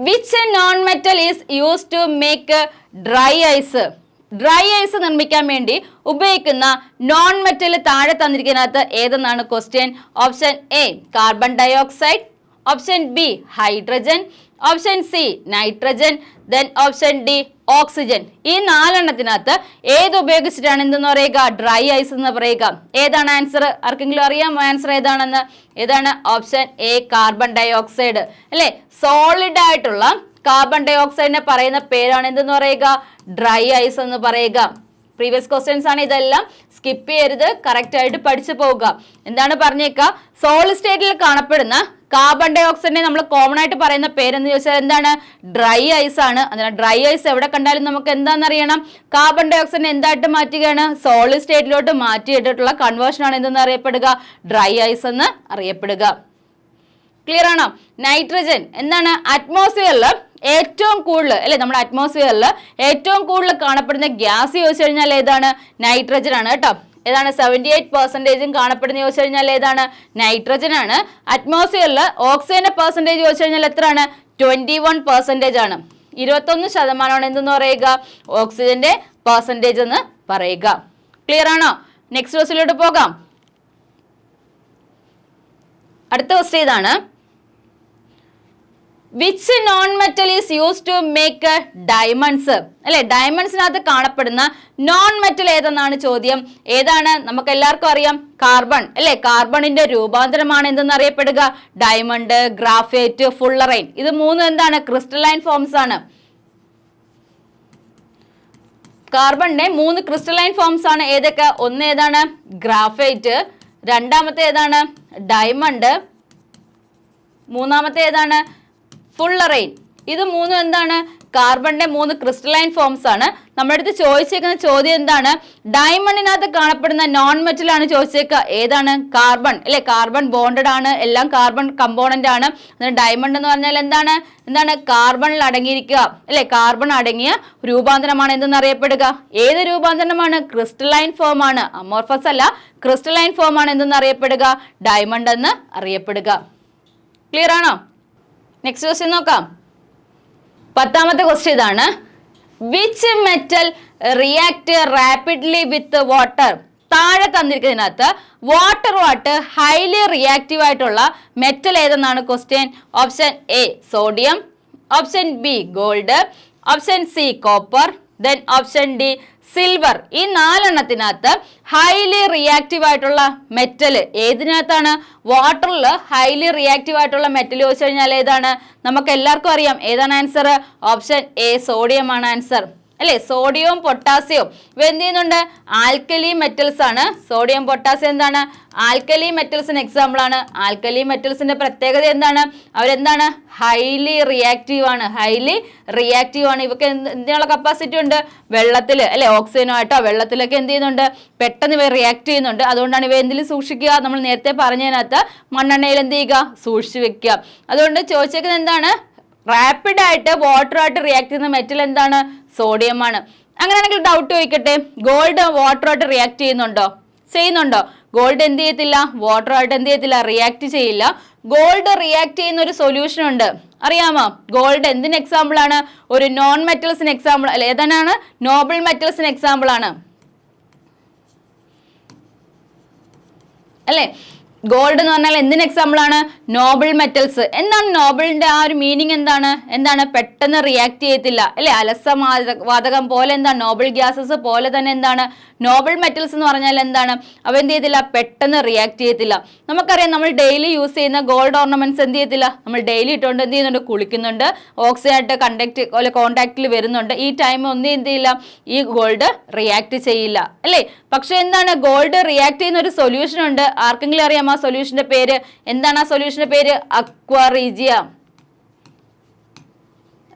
which non metal is used to make dry ice. Dry ice നിർമ്മിക്കാൻ വേണ്ടി ഉപയോഗിക്കുന്ന നോൺ മെറ്റൽ താഴെ തന്നിരിക്കുന്നതിനകത്ത് ഏതെന്നാണ് question. Option A carbon dioxide, option B hydrogen, option C nitrogen, then option D oxygen. ഈ 4 എണ്ണത്തിനകത്ത് ഏത് ഉപയോഗിച്ചിട്ടാണ് എന്തെന്ന് പറയുക, ഡ്രൈ ഐസ് എന്ന് പറയുക? ഏതാണ് ആൻസർ? ആർക്കെങ്കിലും അറിയാമോ ആൻസർ ഏതാണെന്ന്? ഏതാണ്? ഓപ്ഷൻ എ കാർബൺ ഡയോക്സൈഡ് അല്ലെ. സോളിഡ് ആയിട്ടുള്ള കാർബൺ ഡയോക്സൈഡിനെ പറയുന്ന പേരാണ് എന്തെന്ന് പറയുക, ഡ്രൈ ഐസ് എന്ന് പറയുക. പ്രീവിയസ് ക്വസ്റ്റ്യൻസ് ആണ് ഇതെല്ലാം, സ്കിപ്പ് ചെയ്യരുത്, കറക്റ്റ് ആയിട്ട് പഠിച്ചു പോവുക. എന്താണ് പറഞ്ഞേക്കുക, സോളിഡ് സ്റ്റേറ്റിൽ കാണപ്പെടുന്ന കാർബൺ ഡയോക്സൈഡിനെ നമ്മൾ കോമൺ ആയിട്ട് പറയുന്ന പേരെന്ന് ചോദിച്ചാൽ എന്താണ്, ഡ്രൈ ഐസ് ആണ്. അതിനാൽ ഡ്രൈ ഐസ് എവിടെ കണ്ടാലും നമുക്ക് എന്താണെന്നറിയണം, കാർബൺ ഡയോക്സൈഡിനെ എന്തായിട്ട് മാറ്റുകയാണ്, സോളിഡ് സ്റ്റേറ്റിലോട്ട് മാറ്റിയിട്ടിട്ടുള്ള കൺവേർഷൻ ആണ് എന്തെന്ന് അറിയപ്പെടുക, ഡ്രൈ ഐസ് എന്ന് അറിയപ്പെടുക. ക്ലിയർ ആണോ? നൈട്രജൻ എന്താണ്, അറ്റ്മോസ്ഫിയറിൽ ഏറ്റവും കൂടുതൽ അല്ലെ, നമ്മുടെ അറ്റ്മോസ്ഫിയറിൽ ഏറ്റവും കൂടുതൽ കാണപ്പെടുന്ന ഗ്യാസ് ചോദിച്ചു കഴിഞ്ഞാൽ ഏതാണ്, നൈട്രജൻ ആണ് കേട്ടോ. ഏതാണ്? 78% കാണപ്പെടുന്ന ചോദിച്ചു കഴിഞ്ഞാൽ ഏതാണ്, നൈട്രജൻ ആണ്. അറ്റ്മോസ്ഫിയറിൽ ഓക്സിജന്റെ പെർസെൻറ്റേജ് ചോദിച്ചു കഴിഞ്ഞാൽ എത്രയാണ്, 21% ആണ്. 21% എന്തെന്ന് പറയുക, ഓക്സിജന്റെ പെർസെൻറ്റേജ് എന്ന് പറയുക. ക്ലിയർ ആണോ? നെക്സ്റ്റ് ക്വസ്റ്റ്യനിലോട്ട് പോകാം. അടുത്ത ക്വസ്റ്റ്യൻ ഇതാണ്, which non metal is use to make diamonds അല്ലെ. ഡയമണ്ട്സിനകത്ത് കാണപ്പെടുന്ന നോൺ മെറ്റൽ ഏതെന്നാണ് ചോദ്യം. ഏതാണ്? നമുക്ക് എല്ലാവർക്കും അറിയാം, കാർബൺ അല്ലെ. കാർബണിന്റെ രൂപാന്തരമാണ് എന്തെന്ന് അറിയപ്പെടുക, ഡയമണ്ട്, ഗ്രാഫൈറ്റ്, ഫുള്ളറൈൻ. ഇത് 3 എന്താണ്, ക്രിസ്റ്റലൈൻ ഫോംസ് ആണ്. കാർബണിന്റെ 3 ക്രിസ്റ്റലൈൻ ഫോംസ് ആണ്. ഏതൊക്കെ? ഒന്ന് ഏതാണ്, ഗ്രാഫൈറ്റ്. രണ്ടാമത്തെ ഏതാണ്, ഡയമണ്ട്. മൂന്നാമത്തെ ഏതാണ്, ഫുള്ളറൈൻ. ഇത് 3 എന്താണ്, കാർബണിന്റെ 3 ക്രിസ്റ്റലൈൻ ഫോംസ് ആണ്. നമ്മുടെ അടുത്ത് ചോദിച്ചേക്കുന്ന ചോദ്യം എന്താണ്, ഡയമണ്ടിനകത്ത് കാണപ്പെടുന്ന നോൺ മെറ്റൽ ആണ് ചോദിച്ചേക്കുക. ഏതാണ്? കാർബൺ അല്ലെ. കാർബൺ ബോണ്ടഡ് ആണ്, എല്ലാം കാർബൺ കമ്പോണന്റ് ആണ്. ഡയമണ്ട് എന്ന് പറഞ്ഞാൽ എന്താണ്, കാർബണിൽ അടങ്ങിയിരിക്കുക അല്ലെ. കാർബൺ അടങ്ങിയ രൂപാന്തരമാണ് എന്തെന്ന് അറിയപ്പെടുക. ഏത് രൂപാന്തരമാണ്? ക്രിസ്റ്റലൈൻ ഫോം ആണ്. അമോർഫസ് അല്ല, ക്രിസ്റ്റലൈൻ ഫോം ആണ് എന്തെന്ന് അറിയപ്പെടുക, ഡയമണ്ട് എന്ന് അറിയപ്പെടുക. ക്ലിയർ ആണോ? നെക്സ്റ്റ് ക്വസ്റ്റ്യൻ നോക്കാം. 10ാമത്തെ ക്വസ്റ്റ്യൻ ഇതാണ്, which metal react rapidly with water? താഴെ തന്നിരിക്കുന്നതിനകത്ത് വാട്ടറുമായിട്ട് ഹൈലി റിയാക്റ്റീവ് ആയിട്ടുള്ള മെറ്റൽ ഏതെന്നാണ് question. Option A sodium, option B gold, option C copper, then option D silver. ഈ 4 എണ്ണത്തിനകത്ത് ഹൈലി റിയാക്റ്റീവ് ആയിട്ടുള്ള മെറ്റൽ ഏതിനകത്താണ്? വാട്ടറിൽ ഹൈലി റിയാക്റ്റീവ് ആയിട്ടുള്ള മെറ്റൽ ചോദിച്ചു കഴിഞ്ഞാൽ ഏതാണ്? നമുക്ക് എല്ലാവർക്കും അറിയാം ഏതാണ് ആൻസർ. ഓപ്ഷൻ എ സോഡിയം ആണ് ആൻസർ അല്ലേ. സോഡിയവും പൊട്ടാസ്യവും ഇവ എന്ത് ചെയ്യുന്നുണ്ട്? ആൽക്കലി മെറ്റൽസ് ആണ്. സോഡിയം പൊട്ടാസ്യം എന്താണ്? ആൽക്കലി മെറ്റൽസിന് എക്സാമ്പിൾ ആണ്. ആൽക്കലി മെറ്റൽസിന്റെ പ്രത്യേകത എന്താണ്? അവരെന്താണ്? ഹൈലി റിയാക്റ്റീവ് ആണ്. ഹൈലി റിയാക്റ്റീവ് ആണ്. ഇവക്ക് എന്തിനുള്ള കപ്പാസിറ്റി ഉണ്ട്? വെള്ളത്തിൽ അല്ലെ, ഓക്സിജനുമായിട്ടോ വെള്ളത്തിലൊക്കെ എന്ത് ചെയ്യുന്നുണ്ട്? പെട്ടെന്ന് ഇവ റിയാക്ട് ചെയ്യുന്നുണ്ട്. അതുകൊണ്ടാണ് ഇവ എന്തിൽ സൂക്ഷിക്കുക? നമ്മൾ നേരത്തെ പറഞ്ഞതിനകത്ത് മണ്ണെണ്ണയിൽ എന്ത് ചെയ്യുക? സൂക്ഷിച്ചു വെക്കുക. അതുകൊണ്ട് ചോദിച്ചേക്കുന്നത് എന്താണ്? റാപ്പിഡ് ആയിട്ട് വാട്ടറുമായിട്ട് റിയാക്ട് ചെയ്യുന്ന മെറ്റൽ എന്താണ്? സോഡിയം ആണ്. അങ്ങനെയാണെങ്കിൽ ഡൗട്ട് ചോദിക്കട്ടെ, ഗോൾഡ് വാട്ടറുമായിട്ട് റിയാക്ട് ചെയ്യുന്നുണ്ടോ? ഗോൾഡ് എന്ത് ചെയ്യത്തില്ല? വാട്ടറുമായിട്ട് എന്ത് ചെയ്യത്തില്ല? റിയാക്ട് ചെയ്യില്ല. ഗോൾഡ് റിയാക്ട് ചെയ്യുന്ന ഒരു സൊല്യൂഷൻ ഉണ്ട്, അറിയാമോ? ഗോൾഡ് എന്തിന് എക്സാമ്പിൾ ആണ്? ഒരു നോൺ മെറ്റൽസിന് എക്സാമ്പിൾ അല്ലെ. ഏതാണ്? നോബിൾ മെറ്റൽസിന് എക്സാമ്പിൾ ആണ് അല്ലെ. ഗോൾഡ് എന്ന് പറഞ്ഞാൽ എന്തിന് എക്സാമ്പിൾ ആണ്? നോബിൾ മെറ്റൽസ്. എന്താണ് നോബിളിന്റെ ആ ഒരു മീനിങ്? എന്താണ്? പെട്ടെന്ന് റിയാക്ട് ചെയ്യത്തില്ല അല്ലെ. വാതകം പോലെ എന്താണ്? നോബിൾ ഗ്യാസസ് പോലെ തന്നെ എന്താണ്? നോബിൾ മെറ്റൽസ് എന്ന് പറഞ്ഞാൽ എന്താണ്? അവ എന്ത് ചെയ്യത്തില്ല? പെട്ടെന്ന് റിയാക്ട് ചെയ്യത്തില്ല. നമുക്കറിയാം നമ്മൾ ഡെയിലി യൂസ് ചെയ്യുന്ന ഗോൾഡ് ഓർണമെന്റ്സ് എന്ത് ചെയ്യത്തില്ല? നമ്മൾ ഡെയിലി ഇട്ടുകൊണ്ട് എന്ത് ചെയ്യുന്നുണ്ട്? കുളിക്കുന്നുണ്ട്, ഓക്സിജനായിട്ട് കോണ്ടാക്റ്റിൽ വരുന്നുണ്ട്. ഈ ടൈം ഒന്നും എന്ത് ചെയ്യില്ല? ഈ ഗോൾഡ് റിയാക്ട് ചെയ്യില്ല അല്ലേ. പക്ഷെ എന്താണ്? ഗോൾഡ് റിയാക്ട് ചെയ്യുന്ന ഒരു സൊല്യൂഷൻ ഉണ്ട്. ആർക്കെങ്കിലും അറിയാമോ ആ സൊല്യൂഷന്റെ പേര്? എന്താണ് ആ സൊല്യൂഷന്റെ പേര്? അക്വാ റീജിയ.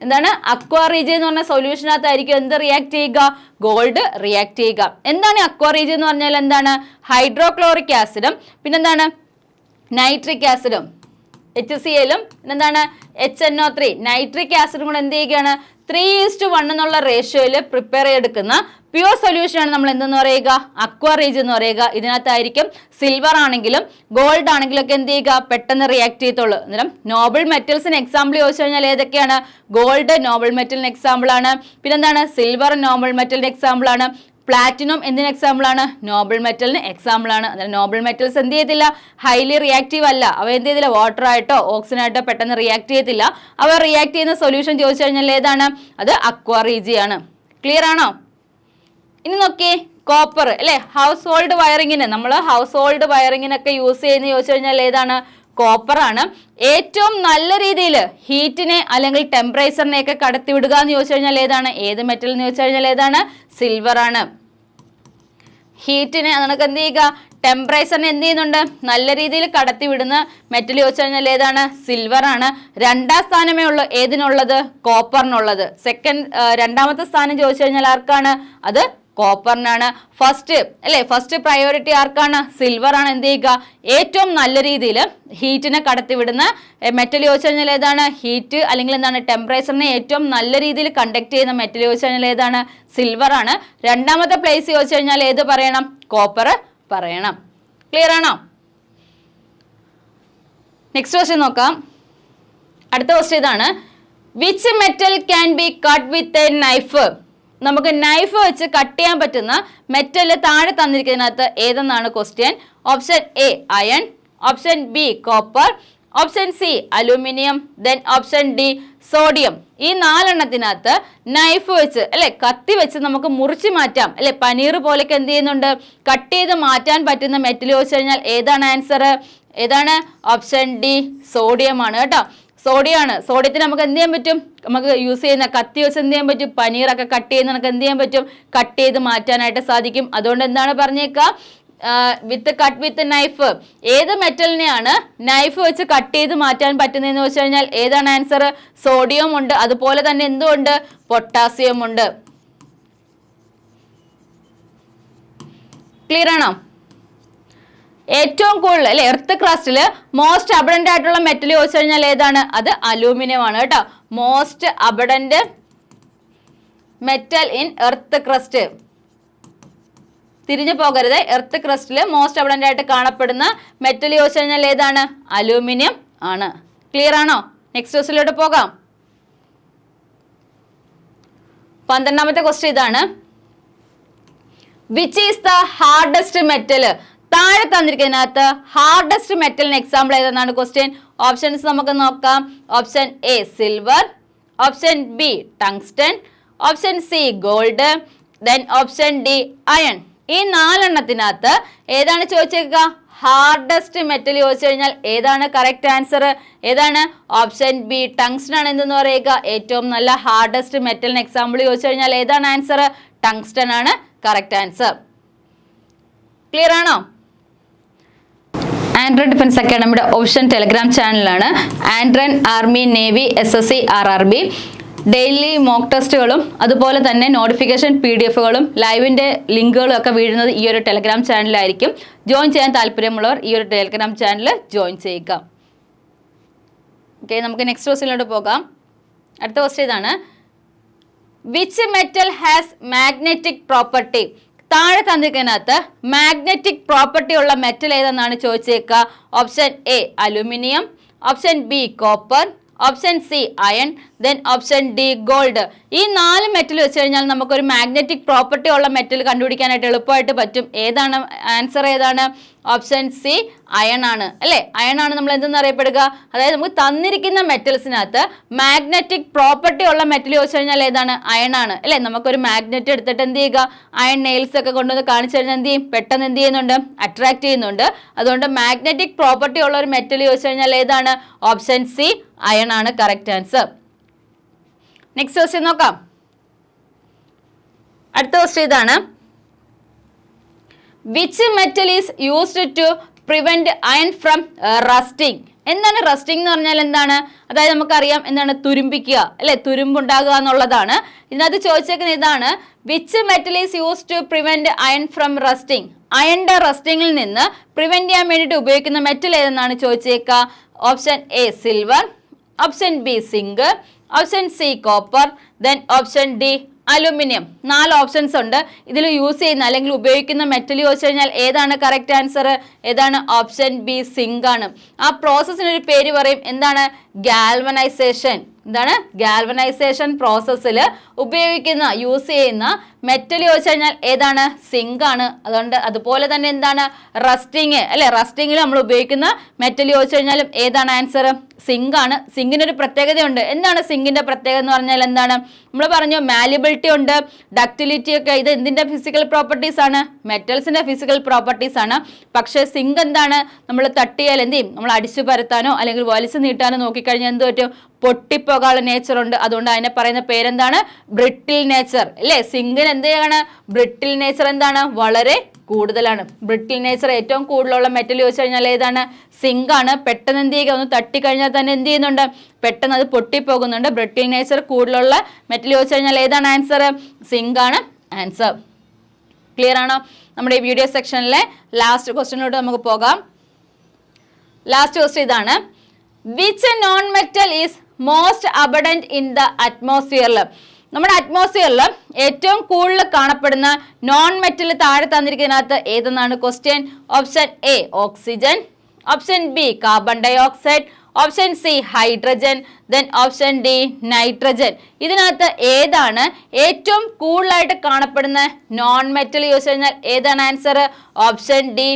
എന്താണ്? അക്വാ റീജിയ എന്ന് പറഞ്ഞ സൊല്യൂഷനകത്തായിരിക്കും എന്ത് റിയാക്ട് ചെയ്യുക? ഗോൾഡ് റിയാക്ട് ചെയ്യുക. എന്താണ് അക്വാ റീജിയ എന്ന് പറഞ്ഞാൽ? എന്താണ്? ഹൈഡ്രോക്ലോറിക് ആസിഡും പിന്നെന്താണ്? നൈട്രിക് ആസിഡും HCl-ഉം പിന്നെന്താണ്? HNO3 നൈട്രിക് ആസിഡും കൂടെ എന്ത് ചെയ്യുകയാണ്? 3:1 എന്നുള്ള റേഷ്യോയിൽ പ്രിപ്പയർ ചെയ്തെടുക്കുന്ന പ്യൂർ സൊല്യൂഷൻ ആണ് നമ്മൾ എന്തെന്ന് പറയുക? അക്വാ റീജിയ എന്ന് പറയുക. ഇതിനകത്തായിരിക്കും സിൽവർ ആണെങ്കിലും ഗോൾഡ് ആണെങ്കിലും ഒക്കെ എന്ത് ചെയ്യുക? പെട്ടെന്ന് റിയാക്ട് ചെയ്യത്തുള്ളൂ. അന്നേരം നോബിൾ മെറ്റൽസിന് എക്സാമ്പിൾ ചോദിച്ചു കഴിഞ്ഞാൽ ഏതൊക്കെയാണ്? ഗോൾഡ് നോബിൾ മെറ്റലിന് എക്സാമ്പിൾ ആണ്. പിന്നെന്താണ്? സിൽവർ നോബിൾ മെറ്റലിന് എക്സാമ്പിൾ ആണ്. പ്ലാറ്റിനം എന്തിന് എക്സാമ്പിൾ ആണ്? നോബിൾ മെറ്റലിന് എക്സാമ്പിൾ ആണ്. അന്നേരം നോബിൾ മെറ്റൽസ് എന്ത് ചെയ്യത്തില്ല? ഹൈലി റിയാക്റ്റീവ് അല്ല. അവ എന്ത് ചെയ്തില്ല? വാട്ടറായിട്ടോ ഓക്സിജനായിട്ടോ പെട്ടെന്ന് റിയാക്ട് ചെയ്യത്തില്ല. അവ റിയാക്ട് ചെയ്യുന്ന സൊല്യൂഷൻ ചോദിച്ചു കഴിഞ്ഞാൽ ഏതാണ്? അത് അക്വാ റീജിയ ആണ്. ക്ലിയർ ആണോ? ഇനി നോക്കിയേ, കോപ്പർ അല്ലെ. ഹൗസ് ഹോൾഡ് വയറിങ്ങിന് നമ്മൾ ഹൗസ് ഹോൾഡ് വയറിങ്ങിനൊക്കെ യൂസ് ചെയ്യുന്ന ചോദിച്ചു കഴിഞ്ഞാൽ ഏതാണ്? കോപ്പർ ആണ്. ഏറ്റവും നല്ല രീതിയിൽ ഹീറ്റിനെ അല്ലെങ്കിൽ ടെമ്പറേച്ചറിനെ ഒക്കെ കടത്തിവിടുക എന്ന് ചോദിച്ചു കഴിഞ്ഞാൽ ഏതാണ്? ഏത് മെറ്റൽ എന്ന് ചോദിച്ചു കഴിഞ്ഞാൽ ഏതാണ്? സിൽവർ ആണ്. ഹീറ്റിനെ നമുക്ക് എന്ത് ചെയ്യുക? ടെമ്പറേച്ചറിനെ എന്ത് ചെയ്യുന്നുണ്ട്? നല്ല രീതിയിൽ കടത്തിവിടുന്ന മെറ്റൽ ചോദിച്ചു കഴിഞ്ഞാൽ ഏതാണ്? സിൽവർ ആണ്. 2ാം സ്ഥാനമേ ഉള്ളൂ ഏതിനുള്ളത്? കോപ്പറിനുള്ളത്. രണ്ടാമത്തെ സ്ഥാനം ചോദിച്ചു കഴിഞ്ഞാൽ ആർക്കാണ്? അത് കോപ്പറിനാണ്. ഫസ്റ്റ് പ്രയോറിറ്റി ആർക്കാണ്? സിൽവർ ആണ്. എന്ത് ചെയ്യുക? ഏറ്റവും നല്ല രീതിയിൽ ഹീറ്റിനെ കടത്തിവിടുന്ന മെറ്റൽ ചോദിച്ചു കഴിഞ്ഞാൽ ഏതാണ്? ഹീറ്റ് അല്ലെങ്കിൽ എന്താണ്? ടെമ്പറേച്ചറിനെ ഏറ്റവും നല്ല രീതിയിൽ കണ്ടക്ട് ചെയ്യുന്ന മെറ്റൽ ചോദിച്ചു കഴിഞ്ഞാൽ ഏതാണ്? സിൽവർ ആണ്. 2ാമത്തെ പ്ലേസ് ചോദിച്ചു കഴിഞ്ഞാൽ ഏത് പറയണം? കോപ്പർ പറയണം. ക്ലിയർ ആണോ? നെക്സ്റ്റ് ക്വസ്റ്റ്യൻ നോക്കാം. അടുത്ത ക്വസ്റ്റ്യൻ ഇതാണ്. Which metal can be cut with a knife? നമുക്ക് നൈഫ് വെച്ച് കട്ട് ചെയ്യാൻ പറ്റുന്ന മെറ്റൽ താഴെ തന്നിരിക്കുന്നതിനകത്ത് ഏതെന്നാണ് question. Option A iron, option B copper, option C aluminium, then option D sodium. ഈ 4 എണ്ണത്തിനകത്ത് നൈഫ് വെച്ച് അല്ലെ, കത്തി വെച്ച് നമുക്ക് മുറിച്ച് മാറ്റാം അല്ലെ, പനീർ പോലെയൊക്കെ എന്ത് ചെയ്യുന്നുണ്ട്? കട്ട് ചെയ്ത് മാറ്റാൻ പറ്റുന്ന മെറ്റൽ ചോദിച്ചു കഴിഞ്ഞാൽ ഏതാണ് ആൻസർ? ഏതാണ്? ഓപ്ഷൻ ഡി സോഡിയം ആണ് കേട്ടോ. സോഡിയത്തിന് നമുക്ക് എന്ത് ചെയ്യാൻ പറ്റും? നമുക്ക് യൂസ് ചെയ്യുന്ന കത്തി വെച്ച് എന്ത് ചെയ്യാൻ പറ്റും? പനീറൊക്കെ കട്ട് ചെയ്യുന്ന നമുക്ക് എന്ത് ചെയ്യാൻ പറ്റും? കട്ട് ചെയ്ത് മാറ്റാനായിട്ട് സാധിക്കും. അതുകൊണ്ട് എന്താണ് പറഞ്ഞേക്കുക? കട്ട് വിത്ത് നൈഫ്. ഏത് മെറ്റലിനെയാണ് നൈഫ് വെച്ച് കട്ട് ചെയ്ത് മാറ്റാൻ പറ്റുന്നതെന്ന് വെച്ച് കഴിഞ്ഞാൽ ഏതാണ് ആൻസർ? സോഡിയം ഉണ്ട്. അതുപോലെ തന്നെ എന്തുണ്ട്? പൊട്ടാസ്യം ഉണ്ട്. ക്ലിയർ ആണോ? ഏറ്റവും കൂടുതൽ അല്ലെ എർത്ത് ക്രസ്റ്റിൽ മോസ്റ്റ് അബഡന്റ് ആയിട്ടുള്ള മെറ്റൽ ചോദിച്ചു കഴിഞ്ഞാൽ ഏതാണ്? അത് അലൂമിനിയം ആണ് കേട്ടോ. Most abundant metal in earth crust. തിരിഞ്ഞു പോകരുത്. എർത്ത് ക്രസ്റ്റിൽ മോസ്റ്റ് അബഡന്റ് ആയിട്ട് കാണപ്പെടുന്ന മെറ്റൽ ചോദിച്ചു കഴിഞ്ഞാൽ ഏതാണ്? അലൂമിനിയം ആണ്. ക്ലിയർ ആണോ? നെക്സ്റ്റ് ക്വസ്റ്റ്യനിലോട്ട് പോകാം. 12ാമത്തെ ക്വസ്റ്റ്യൻ ഇതാണ്. Which is the hardest metal? താഴെ തന്നിരിക്കുന്നതിനകത്ത് ഹാർഡസ്റ്റ് മെറ്റലിന് എക്സാമ്പിൾ ഏതെന്നാണ് ക്വസ്റ്റ്യൻ. ഓപ്ഷൻസ് നമുക്ക് നോക്കാം. Option A silver, option B tungsten, option C gold, then option D iron. ഈ 4 എണ്ണത്തിനകത്ത് ഏതാണ് ചോദിച്ചേക്കുക? ഹാർഡസ്റ്റ് മെറ്റൽ ചോദിച്ചു കഴിഞ്ഞാൽ ഏതാണ് കറക്റ്റ് ആൻസർ? ഏതാണ്? ഓപ്ഷൻ ബി ടങ്സ്റ്റൺ ആണ് എന്തെന്ന് പറയുക ഏറ്റവും നല്ല ഹാർഡസ്റ്റ് മെറ്റലിന് എക്സാമ്പിൾ ചോദിച്ചു കഴിഞ്ഞാൽ ഏതാണ് ആൻസർ? ടങ്സ്റ്റൺ ആണ് കറക്റ്റ് ആൻസർ. ക്ലിയർ ആണോ? ആൻഡ്രൻ ഡിഫൻസ് അക്കാഡമിയുടെ ഒഫീഷ്യൽ ടെലഗ്രാം ചാനലാണ് ആൻഡ്രൻ army navy SSC RRB. Daily mock ടെസ്റ്റുകളും അതുപോലെ തന്നെ നോട്ടിഫിക്കേഷൻ PDF-കളും ലൈവിൻ്റെ ലിങ്കുകളും ഒക്കെ വീഴുന്നത് ഈ ഒരു ടെലഗ്രാം ചാനലിലായിരിക്കും. ജോയിൻ ചെയ്യാൻ താല്പര്യമുള്ളവർ ഈ ഒരു ടെലഗ്രാം ചാനൽ ജോയിൻ ചെയ്യുക. ഓക്കെ, നമുക്ക് നെക്സ്റ്റ് ക്വസ്റ്റ്യനിലോട്ട് പോകാം. അടുത്ത ക്വസ്റ്റ്യൻ ഇതാണ്. Which metal has magnetic property? താഴെ തന്നിരിക്കുന്നതിനകത്ത് മാഗ്നറ്റിക് പ്രോപ്പർട്ടി ഉള്ള മെറ്റൽ ഏതെന്നാണ് ചോദിച്ചേക്കുക. Option A aluminium, option B copper, option C iron, then option D gold. ഈ 4 മെറ്റൽ വെച്ച് കഴിഞ്ഞാൽ നമുക്കൊരു മാഗ്നറ്റിക് പ്രോപ്പർട്ടി ഉള്ള മെറ്റൽ കണ്ടുപിടിക്കാനായിട്ട് എളുപ്പമായിട്ട് പറ്റും. ഏതാണ് ആൻസർ? ഏതാണ്? ഓപ്ഷൻ സി അയൺ ആണ് അല്ലേ? അയൺ ആണ് നമ്മൾ എന്തെന്ന് അറിയപ്പെടുക? അതായത് നമുക്ക് തന്നിരിക്കുന്ന മെറ്റൽസിനകത്ത് മാഗ്നറ്റിക് പ്രോപ്പർട്ടി ഉള്ള മെറ്റൽ ചോദിച്ചു കഴിഞ്ഞാൽ ഏതാണ്? അയൺ ആണ് അല്ലേ? നമുക്കൊരു മാഗ്നറ്റ് എടുത്തിട്ട് എന്ത് ചെയ്യുക? അയൺ നെയിൽസ് ഒക്കെ കൊണ്ടുവന്ന് കാണിച്ചു കഴിഞ്ഞാൽ എന്ത് ചെയ്യും? പെട്ടെന്ന് എന്ത് ചെയ്യുന്നുണ്ട്? അട്രാക്ട് ചെയ്യുന്നുണ്ട്. അതുകൊണ്ട് മാഗ്നറ്റിക് പ്രോപ്പർട്ടി ഉള്ള ഒരു മെറ്റൽ ചോദിച്ചു കഴിഞ്ഞാൽ ഏതാണ്? ഓപ്ഷൻ സി അയൺ ആണ് കറക്റ്റ് ആൻസർ. നെക്സ്റ്റ് ക്വസ്റ്റ്യൻ നോക്കാം. അടുത്ത ക്വസ്റ്റ്യൻ ഇതാണ്. Which metal is used to prevent iron from rusting? എന്താണ് റസ്റ്റിംഗ് എന്ന് പറഞ്ഞാൽ? എന്താണ്? അതായത് നമുക്കറിയാം എന്താണ് തുരുമ്പിക്കുക അല്ലെ? തുരുമ്പുണ്ടാകുക എന്നുള്ളതാണ്. ഇതിനകത്ത് ചോദിച്ചേക്കുന്ന ഇതാണ്. Which metal is used to prevent iron from rusting? അയണിന്റെ റസ്റ്റിംഗിൽ നിന്ന് പ്രിവെന്റ് ചെയ്യാൻ വേണ്ടിയിട്ട് ഉപയോഗിക്കുന്ന മെറ്റൽ ഏതെന്നാണ് ചോദിച്ചേക്കുക. Option A silver, option B zinc, option C copper, then option D aluminium. 4 options ഉണ്ട്. ഇതിൽ യൂസ് ചെയ്യുന്ന അല്ലെങ്കിൽ ഉപയോഗിക്കുന്ന മെറ്റൽ ചോദിച്ചു കഴിഞ്ഞാൽ ഏതാണ് കറക്റ്റ് ആൻസർ? ഏതാണ്? ഓപ്ഷൻ ബി സിങ്ക് ആണ്. ആ പ്രോസസ്സിനൊരു പേര് പറയും. എന്താണ്? ഗാൽവനൈസേഷൻ. എന്താണ്? ഗാൽവനൈസേഷൻ പ്രോസസ്സിൽ ഉപയോഗിക്കുന്ന യൂസ് ചെയ്യുന്ന മെറ്റൽ ചോദിച്ചു കഴിഞ്ഞാൽ ഏതാണ്? സിങ്ക് ആണ്. അതുകൊണ്ട് അതുപോലെ തന്നെ എന്താണ്? റസ്റ്റിങ് അല്ലെ? റസ്റ്റിങ്ങിൽ നമ്മൾ ഉപയോഗിക്കുന്ന മെറ്റൽ ചോദിച്ചു കഴിഞ്ഞാലും ഏതാണ് ആൻസർ? സിങ്ക് ആണ്. സിങ്കിനൊരു പ്രത്യേകതയുണ്ട്. എന്താണ് സിങ്കിന്റെ പ്രത്യേകത എന്ന് പറഞ്ഞാൽ? എന്താണ്? നമ്മൾ പറഞ്ഞു മാലിബിലിറ്റി ഉണ്ട്, ഡക്റ്റിലിറ്റി ഒക്കെ. ഇത് എന്തിന്റെ ഫിസിക്കൽ പ്രോപ്പർട്ടീസ് ആണ്? മെറ്റൽസിന്റെ ഫിസിക്കൽ പ്രോപ്പർട്ടീസ് ആണ്. പക്ഷേ സിങ്ക് എന്താണ്? നമ്മൾ തട്ടിയാൽ എന്ത് ചെയ്യും? നമ്മൾ അടിച്ചു പരത്താനോ അല്ലെങ്കിൽ വലിച്ചു നീട്ടാനോ നോക്കിക്കഴിഞ്ഞാൽ എന്ത് പറ്റും? പൊട്ടിപ്പോകാനുള്ള നേച്ചർ ഉണ്ട്. അതുകൊണ്ട് അതിനെ പറയുന്ന പേരെന്താണ്? ബ്രിട്ടിൽ നേച്ചർ അല്ലേ? സിങ്കിന് എന്താണ്? ബ്രിട്ടിൽ നേച്ചർ എന്താണ്? വളരെ കൂടുതലാണ്. ബ്രിട്ടിൽ നേച്ചർ ഏറ്റവും കൂടുതലുള്ള മെറ്റൽ ചോദിച്ചു കഴിഞ്ഞാൽ ഏതാണ്? സിങ്ക് ആണ്. പെട്ടെന്ന് എന്ത് ചെയ്യുക? ഒന്ന് തട്ടിക്കഴിഞ്ഞാൽ തന്നെ എന്ത് ചെയ്യുന്നുണ്ട്? പെട്ടെന്ന് അത് പൊട്ടിപ്പോകുന്നുണ്ട്. ബ്രിട്ടിൽ നേച്ചർ കൂടുതലുള്ള മെറ്റൽ ചോദിച്ചു കഴിഞ്ഞാൽ ഏതാണ് ആൻസർ? സിങ്ക് ആണ് ആൻസർ. ക്ലിയർ ആണോ? നമ്മുടെ ഈ വീഡിയോ സെക്ഷനിലെ ലാസ്റ്റ് ക്വസ്റ്റ്യനിലോട്ട് നമുക്ക് പോകാം. ലാസ്റ്റ് ക്വസ്റ്റ്യൻ ഇതാണ്. Which non metal is most abundant in the അറ്റ്മോസ്ഫിയറിൽ? നമ്മുടെ അറ്റ്മോസ്ഫിയറിൽ ഏറ്റവും കൂടുതൽ കാണപ്പെടുന്ന നോൺ മെറ്റൽ താഴെ തന്നിരിക്കുന്നതിനകത്ത് ഏതെന്നാണ് question. Option A oxygen, option B carbon dioxide, option C hydrogen, then option D nitrogen. ഇതിനകത്ത് ഏതാണ് ഏറ്റവും കൂടുതലായിട്ട് കാണപ്പെടുന്ന നോൺ മെറ്റൽ ചോദിച്ചു കഴിഞ്ഞാൽ ഏതാണ് ആൻസർ? ഓപ്ഷൻ ഡി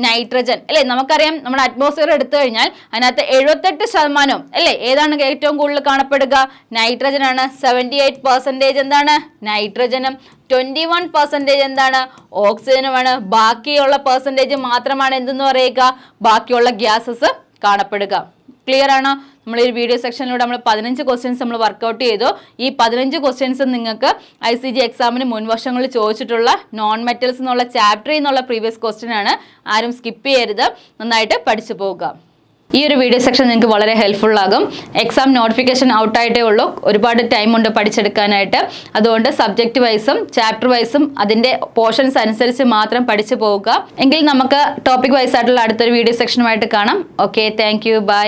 നൈട്രജൻ അല്ലേ? നമുക്കറിയാം നമ്മുടെ അറ്റ്മോസ്ഫിയർ എടുത്തു കഴിഞ്ഞാൽ അതിനകത്ത് 78% അല്ലേ ഏതാണ് ഏറ്റവും കൂടുതൽ കാണപ്പെടുക? നൈട്രജൻ ആണ്. 78% എന്താണ്? നൈട്രജനും 21% എന്താണ്? ഓക്സിജനുമാണ്. ബാക്കിയുള്ള പെർസെൻറ്റേജ് മാത്രമാണ് എന്തെന്ന് പറയുക? ബാക്കിയുള്ള ഗ്യാസസ് കാണപ്പെടുക. ക്ലിയർ ആണോ? നമ്മൾ ഈ വീഡിയോ സെക്ഷനിലൂടെ നമ്മൾ 15 ക്വസ്റ്റ്യൻസ് നമ്മൾ വർക്കൗട്ട് ചെയ്തു. ഈ 15 ക്വസ്റ്റ്യൻസ് നിങ്ങൾക്ക് ICG എക്സാമിന് മുൻവർഷങ്ങളിൽ ചോദിച്ചിട്ടുള്ള നോൺ മെറ്റൽസ് എന്നുള്ള ചാപ്റ്ററിൽ നിന്നുള്ള പ്രീവിയസ് ക്വസ്റ്റ്യൻ ആണ്. ആരും സ്കിപ്പ് ചെയ്യരുത്. നന്നായിട്ട് പഠിച്ചു പോവുക. ഈ ഒരു വീഡിയോ സെക്ഷൻ നിങ്ങൾക്ക് വളരെ ഹെൽപ്ഫുൾ ആകും. എക്സാം നോട്ടിഫിക്കേഷൻ ഔട്ടായിട്ടേ ഉള്ളൂ. ഒരുപാട് ടൈം ഉണ്ട് പഠിച്ചെടുക്കാനായിട്ട്. അതുകൊണ്ട് സബ്ജക്റ്റ് വൈസും ചാപ്റ്റർ വൈസും അതിൻ്റെ പോർഷൻസ് അനുസരിച്ച് മാത്രം പഠിച്ചു പോവുക. എങ്കിൽ നമുക്ക് ടോപ്പിക് വൈസ് ആയിട്ടുള്ള അടുത്തൊരു വീഡിയോ സെക്ഷനുമായിട്ട് കാണാം. Okay, thank you, by.